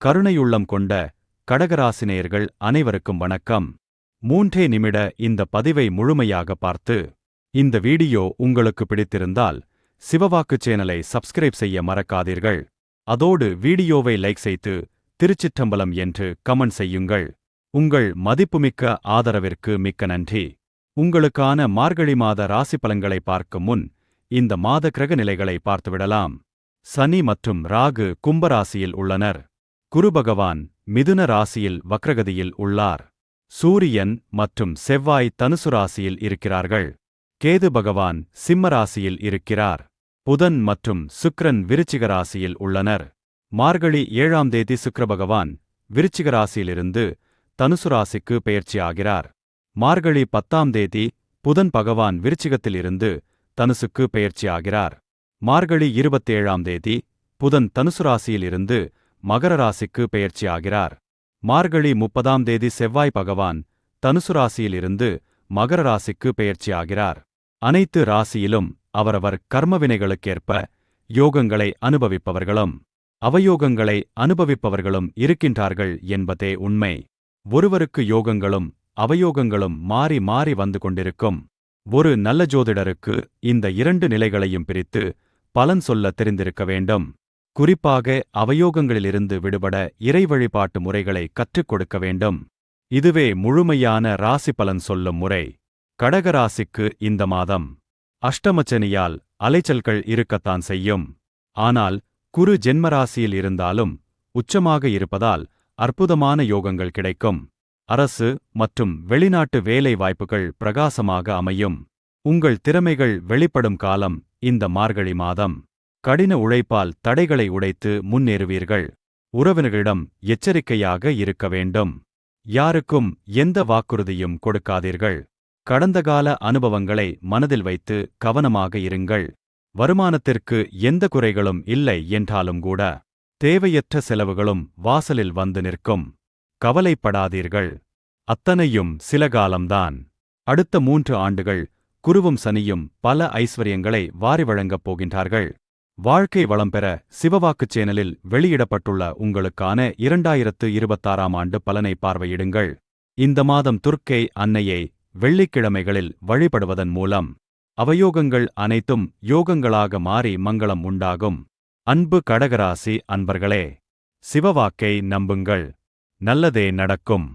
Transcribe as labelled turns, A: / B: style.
A: கருணையுள்ளம் கொண்ட கடகராசினேயர்கள் அனைவருக்கும் வணக்கம். 3 நிமிட இந்த பதிவை முழுமையாக பார்த்து இந்த வீடியோ உங்களுக்கு பிடித்திருந்தால் சிவவாக்கு சேனலை சப்ஸ்கிரைப் செய்ய மறக்காதீர்கள். அதோடு வீடியோவை லைக் செய்து திருச்சிற்றம்பலம் என்று கமெண்ட் செய்யுங்கள். உங்கள் மதிப்புமிக்க ஆதரவிற்கு மிக்க நன்றி. உங்களுக்கான மார்கழி மாத ராசி பலன்களை பார்க்கும் முன் இந்த மாத கிரக நிலைகளை பார்த்துவிடலாம். சனி மற்றும் ராகு கும்பராசியில் உள்ளனர். குரு பகவான் மிதுன ராசியில் வக்ரகதியில் உள்ளார். சூரியன் மற்றும் செவ்வாய் தனுசு ராசியில் இருக்கிறார்கள். கேது பகவான் சிம்ம ராசியில் இருக்கிறார். புதன் மற்றும் சுக்கிரன் விருச்சிக ராசியில் உள்ளனர். மார்கழி 7ஆம் தேதி சுக்கிர பகவான் விருச்சிக ராசியிலிருந்து தனுசு ராசிக்கு பெயர்ச்சியாகிறார். மார்கழி 10ஆம் தேதி புதன் பகவான் விருச்சிகத்திலிருந்து தனுசுக்கு பெயர்ச்சியாகிறார். மார்கழி 27ஆம் தேதி புதன் தனுசு ராசியிலிருந்து மகர ராசிக்கு பெயர்ச்சியாகிறார். மார்கழி 30ஆம் தேதி செவ்வாய் பகவான் தனுசு ராசியிலிருந்து மகர ராசிக்கு பெயர்ச்சியாகிறார். அனைத்து ராசியிலும் அவரவர் கர்மவினைகளுக்கேற்ப யோகங்களை அனுபவிப்பவர்களும் அவயோகங்களை அனுபவிப்பவர்களும் இருக்கின்றார்கள் என்பதே உண்மை. ஒருவருக்கு யோகங்களும் அவயோகங்களும் மாறி மாறி வந்து கொண்டிருக்கும். ஒரு நல்ல ஜோதிடருக்கு இந்த 2 நிலைகளையும் பிரித்து பலன் சொல்ல தெரிந்திருக்க வேண்டும். குறிப்பாக அவயோகங்களிலிருந்து விடுபட இறை வழிபாட்டு முறைகளை கற்றுக் கொடுக்க வேண்டும். இதுவே முழுமையான ராசி பலன் சொல்லும் முறை. கடகராசிக்கு இந்த மாதம் அஷ்டமச்சனியால் அலைச்சல்கள் இருக்கத்தான் செய்யும். ஆனால் குரு ஜென்மராசியில் இருந்தாலும் உச்சமாக இருப்பதால் அற்புதமான யோகங்கள் கிடைக்கும். அரசு மற்றும் வெளிநாட்டு வேலை வாய்ப்புகள் பிரகாசமாக அமையும். உங்கள் திறமைகள் வெளிப்படும் காலம் இந்த மார்கழி மாதம். கடின உழைப்பால் தடைகளை உடைத்து முன்னேறுவீர்கள். உறவினர்களிடம் எச்சரிக்கையாக இருக்க வேண்டும். யாருக்கும் எந்த வாக்குறுதியும் கொடுக்காதீர்கள். கடந்த கால அனுபவங்களை மனதில் வைத்து கவனமாக இருங்கள். வருமானத்திற்கு எந்த குறைகளும் இல்லை என்றாலும் கூட தேவையற்ற செலவுகளும் வாசலில் வந்து நிற்கும். கவலைப்படாதீர்கள். அத்தனையும் சில காலம்தான். அடுத்த 3 ஆண்டுகள் குருவும் சனியும் பல ஐஸ்வர்யங்களை வாரி வழங்கப் போகின்றார்கள். வாழ்க்கை வளம் பெற சிவவாக்கு சேனலில் வெளியிடப்பட்டுள்ள உங்களுக்கான 2026ஆம் ஆண்டு பலனை பார்வையிடுங்கள். இந்த மாதம் துர்க்கை அன்னையை வெள்ளிக்கிழமைகளில் வழிபடுவதன் மூலம் அவயோகங்கள் அனைத்தும் யோகங்களாக மாறி மங்களம் உண்டாகும். அன்பு கடகராசி அன்பர்களே, சிவவாக்கை நம்புங்கள். நல்லதே நடக்கும்.